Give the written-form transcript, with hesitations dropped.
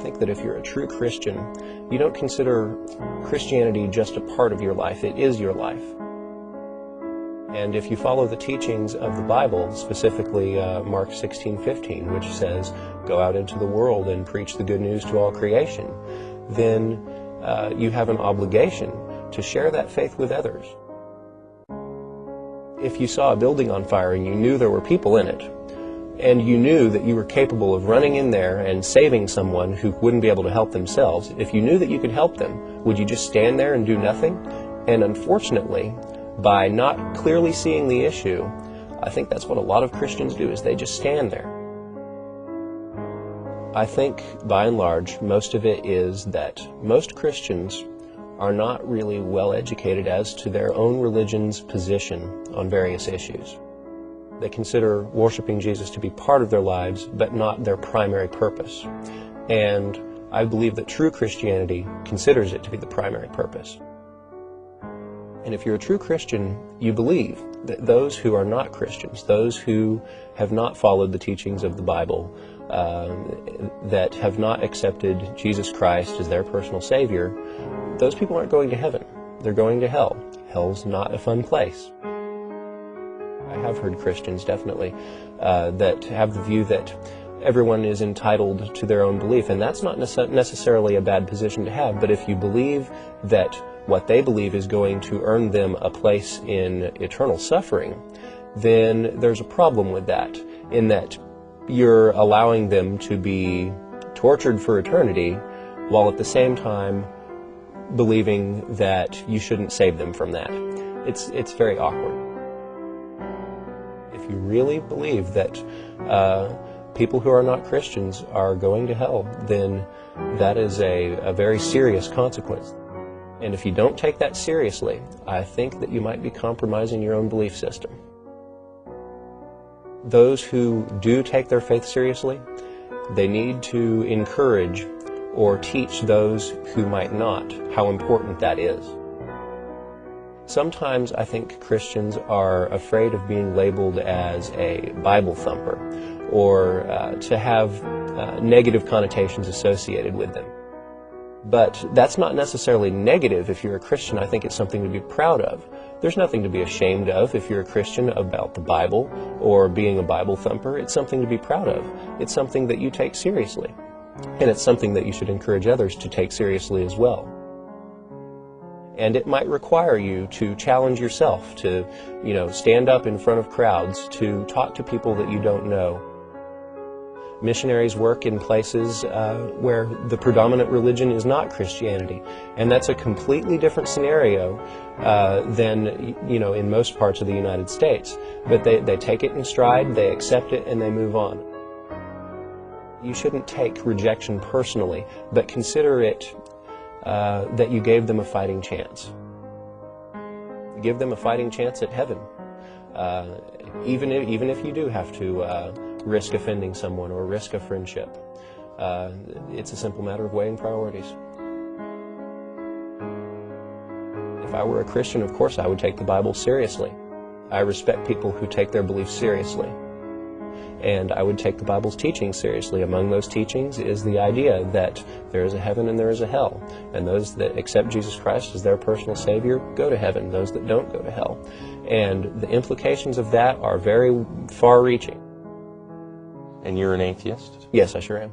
think that if you're a true Christian, you don't consider Christianity just a part of your life. It is your life. And if you follow the teachings of the Bible, specifically Mark 16:15, which says, "Go out into the world and preach the good news to all creation," then you have an obligation to share that faith with others. If you saw a building on fire and you knew there were people in it, and you knew that you were capable of running in there and saving someone who wouldn't be able to help themselves, if you knew that you could help them, would you just stand there and do nothing? And unfortunately, by not clearly seeing the issue, I think that's what a lot of Christians do, is they just stand there. I think, by and large, most of it is that most Christians are not really well educated as to their own religion's position on various issues. They consider worshiping Jesus to be part of their lives, but not their primary purpose. And I believe that true Christianity considers it to be the primary purpose. And if you're a true Christian, you believe that those who are not Christians, those who have not followed the teachings of the Bible, that have not accepted Jesus Christ as their personal Savior, those people aren't going to heaven. They're going to hell. Hell's not a fun place. I have heard Christians, definitely, that have the view that everyone is entitled to their own belief, and that's not necessarily a bad position to have, but if you believe that what they believe is going to earn them a place in eternal suffering, then there's a problem with that, in that you're allowing them to be tortured for eternity, while at the same time believing that you shouldn't save them from that. It's very awkward. If you really believe that people who are not Christians are going to hell, then that is a very serious consequence. And if you don't take that seriously, I think that you might be compromising your own belief system. Those who do take their faith seriously, they need to encourage or teach those who might not how important that is. Sometimes I think Christians are afraid of being labeled as a Bible thumper, or to have negative connotations associated with them. But that's not necessarily negative if you're a Christian. I think it's something to be proud of. There's nothing to be ashamed of if you're a Christian about the Bible or being a Bible thumper. It's something to be proud of. It's something that you take seriously. And it's something that you should encourage others to take seriously as well. And it might require you to challenge yourself, to, stand up in front of crowds, to talk to people that you don't know. Missionaries work in places where the predominant religion is not Christianity, and that's a completely different scenario than in most parts of the United States. But they take it in stride, they accept it, and they move on. You shouldn't take rejection personally, but consider it that you gave them a fighting chance. Give them a fighting chance at heaven, even if you do have to risk offending someone or risk a friendship. It's a simple matter of weighing priorities. If I were a Christian, of course I would take the Bible seriously. I respect people who take their beliefs seriously. And I would take the Bible's teachings seriously. Among those teachings is the idea that there is a heaven and there is a hell. And those that accept Jesus Christ as their personal Savior go to heaven. Those that don't go to hell. And the implications of that are very far-reaching. And you're an atheist? Yes, I sure am.